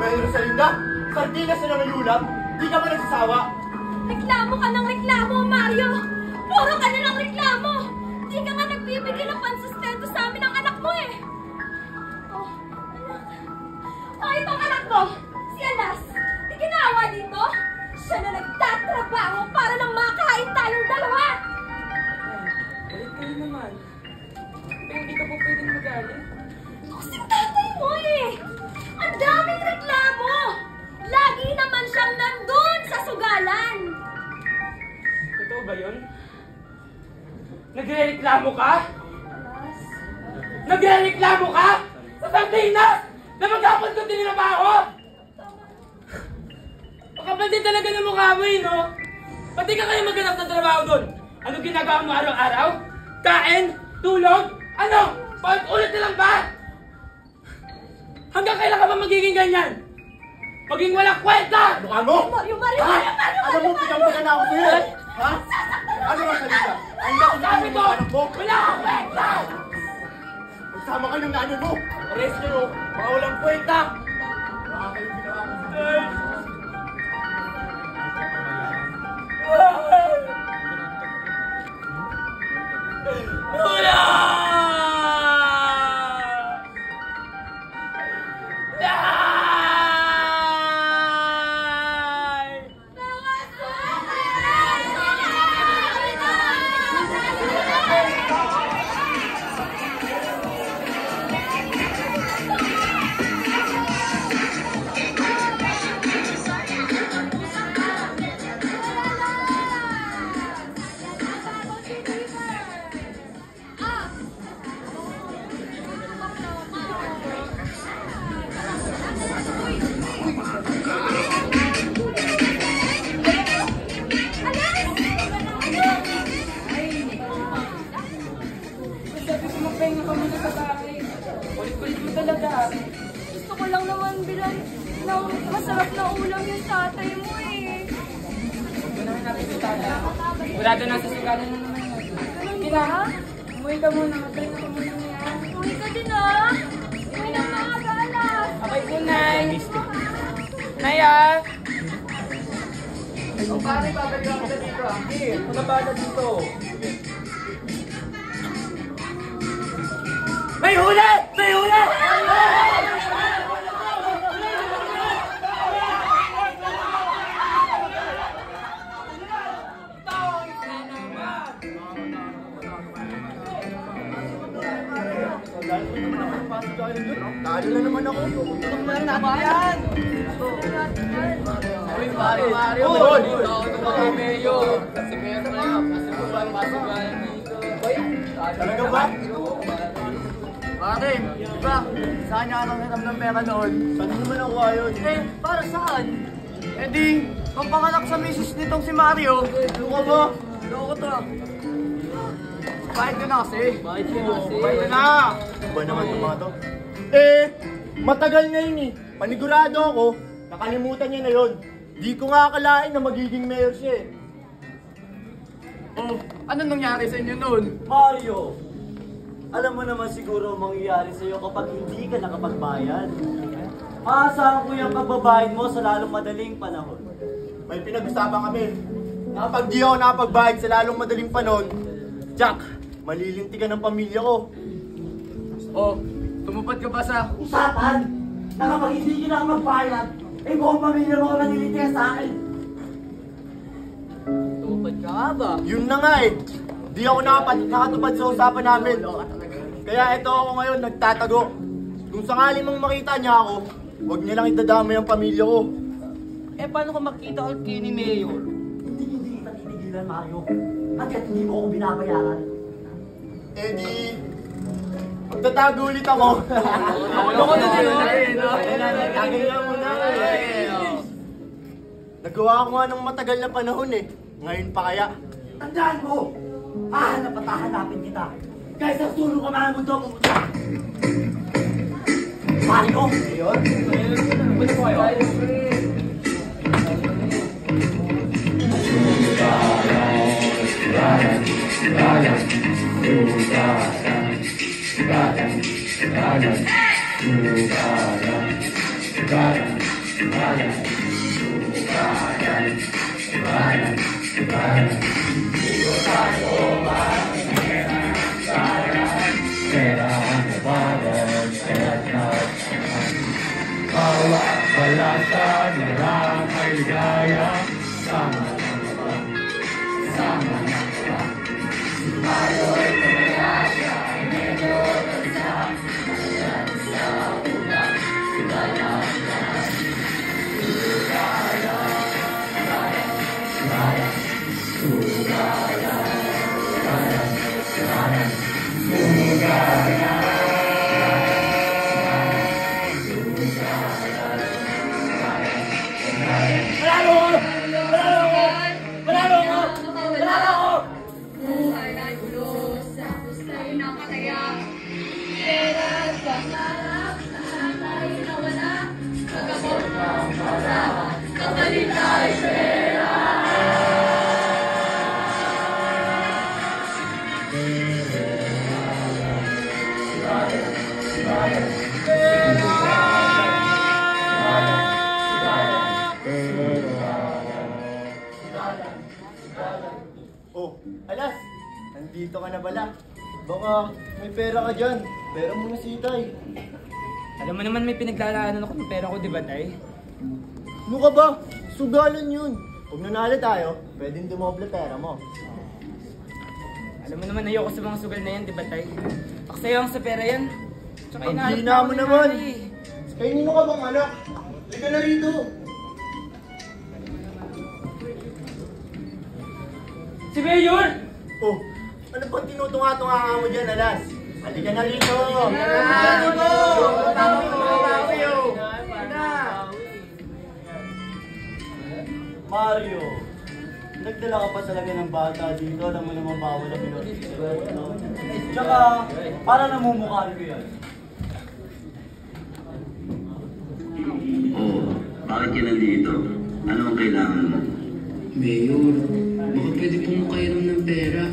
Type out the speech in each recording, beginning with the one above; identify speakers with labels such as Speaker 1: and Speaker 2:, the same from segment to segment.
Speaker 1: May Rosalinda, sardinas na naman ulam, di ka ba nagsasawa?
Speaker 2: Reklamo ka ng reklamo, Mario! Puro ka na ng reklamo! Di ka nga nagbibigay ng pansustento sa amin ng anak mo eh! Oh, anak. Oh, itong anak mo, si Anas, di ginawa dito? Siya na nagtatrabaho para lang makain tayong dalawa!
Speaker 3: Balik kayo naman. Pero hindi ka po pwedeng magalit.
Speaker 2: Kasing tatay mo eh! Ang daming reklamo! Lagi naman siyang nandun sa sugalan!
Speaker 3: Totoo ba yun? Nagre-reklamo ka?
Speaker 2: Anas?
Speaker 3: Nagre-reklamo ka? Sa sardinas! Na maghapon ko tininabaho! Makapal din talaga ng mukha mo eh, no? Pati ka kayo maghanap ng trabaho doon. Ano ginagawa mo araw-araw? Kain? Tulog? Ano? Paulit-ulit na lang ba? Hanggang kailan ka ba magiging ganyan? Maging walang kwenta!
Speaker 1: Mukha mo!
Speaker 2: Mario!
Speaker 1: Alam mo, pinambagan na ako sa'yo eh! Ha? Ano Rosalinda? Ang dako na
Speaker 3: Sabi
Speaker 1: mo
Speaker 3: ko,
Speaker 1: ng anak mo!
Speaker 3: wala kang kwenta!
Speaker 1: Magsama ka ng nanay mo!
Speaker 3: Ares nyo, mga walang kwenta!
Speaker 1: Baka kayo ginawa ko sa
Speaker 3: Wala!
Speaker 2: Gusto ko lang naman bilang ng masarap na ulam yung tatay mo eh.
Speaker 3: Wala doon nasa sugalan na naman yun.
Speaker 2: Ganun ba?
Speaker 3: Umuwi ka muna, matay ka muna niya.
Speaker 2: Uwi ka din ah. Uwi ng mga galas.
Speaker 3: Abay po, Nay. Nay, ah.
Speaker 1: Ang pare, babalik ako sa dito ah!
Speaker 3: Sige, mga bata dito. May huli! May huli!
Speaker 1: Talo na naman ako!
Speaker 3: Tulong na natin yan!
Speaker 1: Uy, pare!
Speaker 3: Uy! Ito Mayor! Si Mayor na yan! Kasi po ba ang masugalan dito?
Speaker 1: Talaga ba?
Speaker 4: Pare, diba? Saan niya anong hiram ng pera noon?
Speaker 1: Saan naman nakuha yun?
Speaker 4: Eh, para saan? Eh di, pampakalak sa misis nitong si Mario.
Speaker 1: Luka ba?
Speaker 4: Loko to. Bayad ka na kasi.
Speaker 3: Bakit yun kasi?
Speaker 1: Bayad na! Ba naman ito mga to? Eh, matagal na yun eh. Panigurado ako, nakalimutan niya na yun. Di ko nga akalain na magiging mayor siya eh.
Speaker 4: Oh, ano nangyari sa inyo noon?
Speaker 5: Mario, alam mo naman siguro ang mangyayari sa'yo kapag hindi ka nakapagbayad. Aasahan ko yung pagbabayad mo sa lalong madaling panahon.
Speaker 1: May pinag-usapan kami. Kapag di ako nakapagbayad sa lalong madaling panahon, Jack, malilintikan ng pamilya ko.
Speaker 4: Oh, tumupad ka ba sa...
Speaker 5: Usapan na kapag hindi ka nakapagbayad, eh buong pamilya mo ka nalilintikan sa akin.
Speaker 4: Tumupad ka nga ba?
Speaker 1: Yun na nga eh. Di ako nakatupad sa usapan namin. Kaya ito ako ngayon, nagtatago. Kung sakali mong makita niya ako, huwag niya lang itadamay ang pamilya ko.
Speaker 4: Eh, paano ka makita ulit kayo ni Mayor?
Speaker 5: Hindi kita titigilan, Mario. Hanggat hindi mo ako binabayaran.
Speaker 1: Eh di, magtatago ulit ako.
Speaker 4: Ako na din, no?
Speaker 1: Nagkagaya mo na Nagawa ko nga ng matagal na panahon eh. Ngayon pa kaya.
Speaker 5: Tandaan mo! Hahanap at hahanapin kita. Kahit sa sulong ka man ang mundo mo. Mario!
Speaker 1: Ayun.
Speaker 3: Pwede po kayo?
Speaker 2: Buhay ay ulo sa hustay ng kataya. Pera sa harap, lahat ay nawala. Pagkabot ng para, kapalit ay pera.
Speaker 1: Oh, alas! Nandito ka na pala. Baka may pera ka dyan. Pera mo na si Itay.
Speaker 3: Alam mo naman may pinaglalaanan ako ng pera ko, di ba, Tay?
Speaker 1: Ano ka ba? Sugalan yun. Pag nanalo tayo, pwedeng dumoble pera mo.
Speaker 3: Alam mo naman ayoko sa mga sugal na yan, di ba, Tay? Aksayo ang sa pera yan. Tsaka
Speaker 1: Ang
Speaker 3: inahalap
Speaker 1: hina
Speaker 3: na ako
Speaker 1: mo
Speaker 3: ni
Speaker 1: naman.
Speaker 3: nanay.
Speaker 1: Kaya nino ka bang anak? Liga na rito.
Speaker 3: Si Mayor!
Speaker 1: Oh, ano bang tinutunga-tunga ka mo dyan, alas? Halika na rito!
Speaker 5: Mario, nagdala ka pa talaga ng bata dito. Alam mo naman bawal ang pinag-isip, no? Tsaka, para namumukhaan ko yan.
Speaker 6: Oo, bakit ka nandito? Ano ang kailangan mo?
Speaker 7: Mayor, baka pwede po makairam ng pera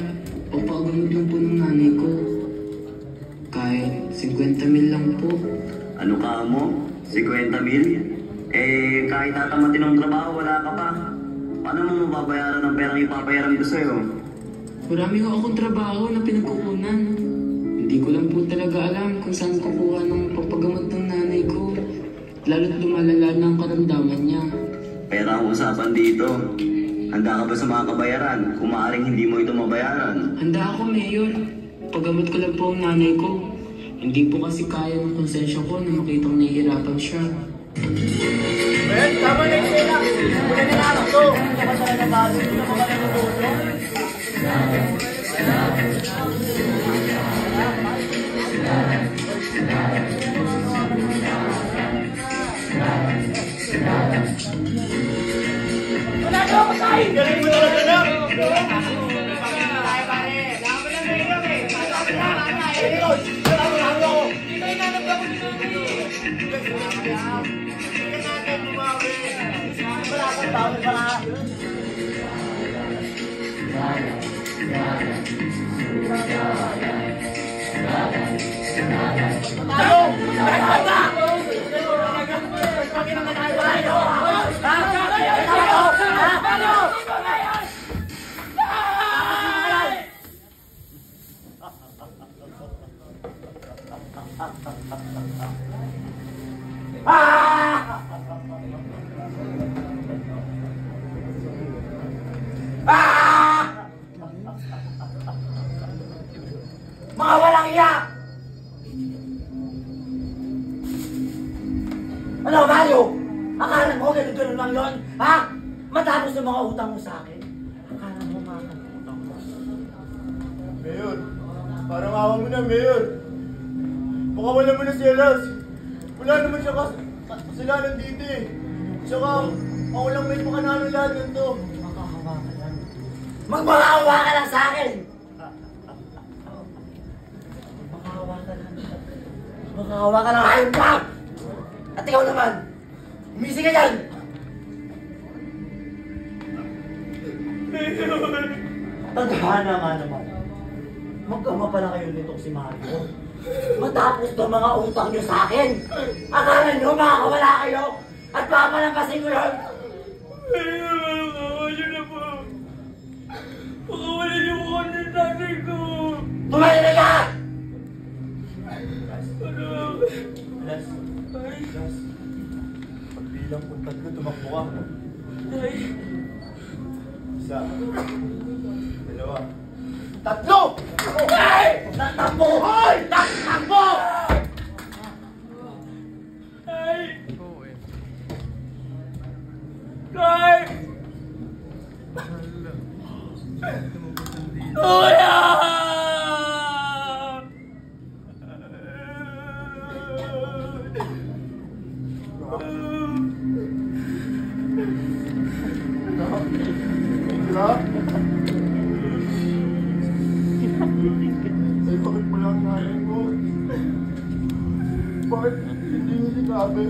Speaker 7: o pagamot lang po ng nanay ko. Kahit 50,000 lang po.
Speaker 6: Ano ka mo? 50,000? Eh, kahit tatamatin ng trabaho, wala ka pa. Paano mo mababayaran ang perang ipapayaran ko sa'yo?
Speaker 7: Marami ho akong trabaho na pinagkukunan. Hindi ko lang po talaga alam kung saan kukuha ng papagamot ng nanay ko. Lalo't lumalala na ang karamdaman niya.
Speaker 6: Pera ang usapan dito. Handa ka ba sa mga kabayaran? Kung maaaring hindi mo ito mabayaran.
Speaker 7: Handa ako, Mayor. Pagamot ko lang po ang nanay ko. Hindi po kasi kaya ng konsensya ko na makitang nahihirapan siya.
Speaker 1: Ayan, tama na yung pera. Muna na lang to.
Speaker 5: Tsaka talaga Mario, hindi na ba kayo natuto?
Speaker 1: Galing mo talaga na.
Speaker 3: Mga walang iya! Ano, Mario? Akala mo ganun lang yun? Ha? Matapos ng mga utang mo sa akin? Akala mo makakalimutan ko?
Speaker 1: Mayor, parang awa mo na, Mayor. Pakawalan mo na si Alas. Wala naman siya kasalanan dito eh. Tsaka, ako lang may pakanalo lahat nito.
Speaker 3: Makahawa ka lang. Magmakahawa ka lang sa akin! Makahawa ka lang. Makahawa ka lang, hayop ka! At ikaw naman, umisi ka dyan!
Speaker 5: Tadhana nga naman. Magkama pala kayo nitong si Mario. Matapos ng mga utang nyo sa akin, akala nyo makakawala kayo at papalampasin ko yun?
Speaker 3: Pakawala na po. Pakawala niyo ko ng nanay ko.
Speaker 5: Tumayo na ka!
Speaker 1: Alas. Pagbilang kung tatlo, tumakbo ka.
Speaker 3: Nay.
Speaker 1: Isa. Dalawa. Tatlo!
Speaker 5: Hoy! Tatakbo! Hoy! Tatakbo!
Speaker 3: Nay. Nay. Kuya!
Speaker 1: Diba? Ay, bakit pala ang nanay mo? Bakit hindi mo sinabi?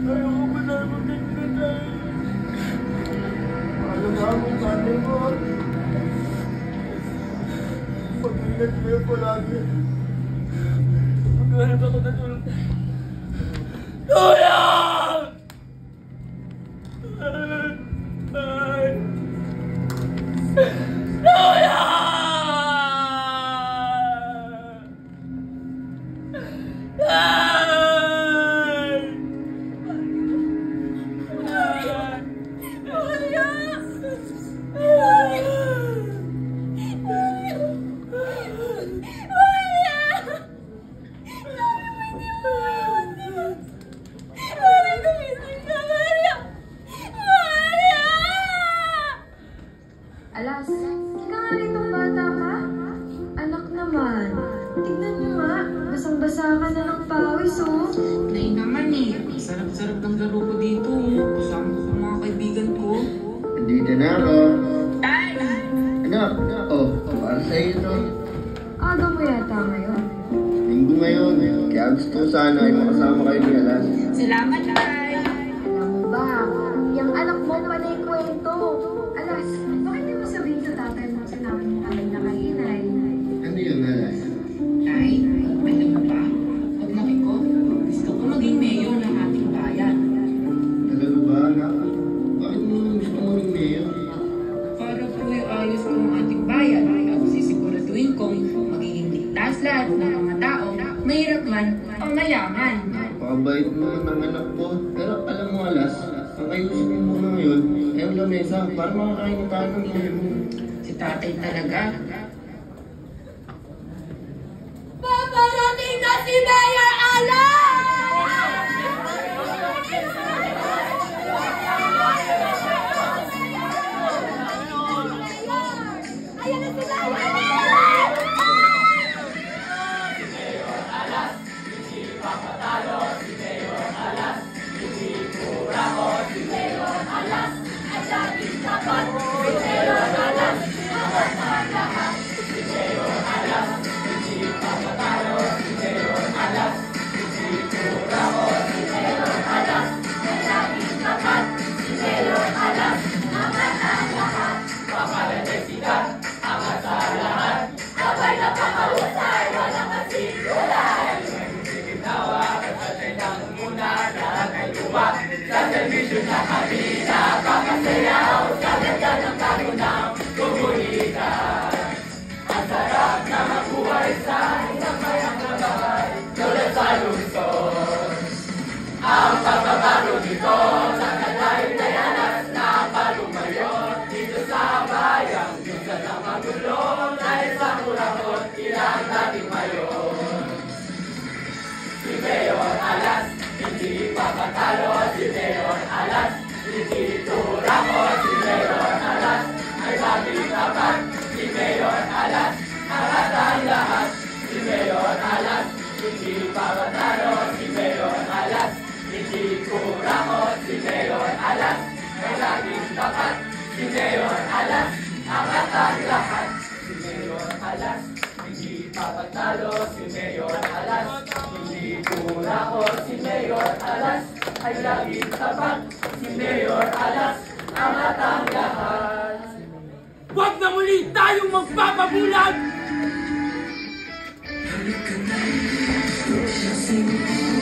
Speaker 3: Ayoko pa na magkakatay.
Speaker 1: Alagaan mo yung nanay mo. Pag-ingat mo yun palagi.
Speaker 3: Maghanap ako na tulong. Tulong! Ay! Tulong!
Speaker 2: Alas, ika nga ritong bata ka. Anak naman, tignan mo nga, basang-basa ka na ng pawis, oh.
Speaker 7: Nay naman eh, sarap-sarap ng laro ko dito. Kasama ko sa mga kaibigan ko.
Speaker 8: Dito na ako. Anak, para sa'yo ito.
Speaker 2: Aga mo yata ngayon.
Speaker 8: Linggo ngayon, kaya gusto ko sana ay makasama kayo ni Alas.
Speaker 7: Salamat, Tay!
Speaker 2: Alam mo ba, yung anak mo panay kwento. Alas, bakit di mo sabihin sa tatay mo sinabi mo kami na kainay?
Speaker 8: Ano yung Alas?
Speaker 7: Tay, alam mo ba? Pag laki ko, gusto ko maging mayor ng ating bayan.
Speaker 8: Talaga ba, anak? Bakit mo naman gusto mo yung mayor?
Speaker 7: Para po ayos ko ang ating bayan at sisiguraduhin kong magiging ligtas lahat ng mga tao, mahirap man o mayaman.
Speaker 8: Napakabait mo ng anak ko. Pero alam mo, Alas, ang ayusin mo muna ngayon ay ang lamesa para makakain na tayo ng mayor mo.
Speaker 7: Si tatay talaga.
Speaker 2: Paparating na si Mayor Alan! Ayan na sila!
Speaker 3: Huwag na muli tayong magpapabulag!
Speaker 7: sa'yo.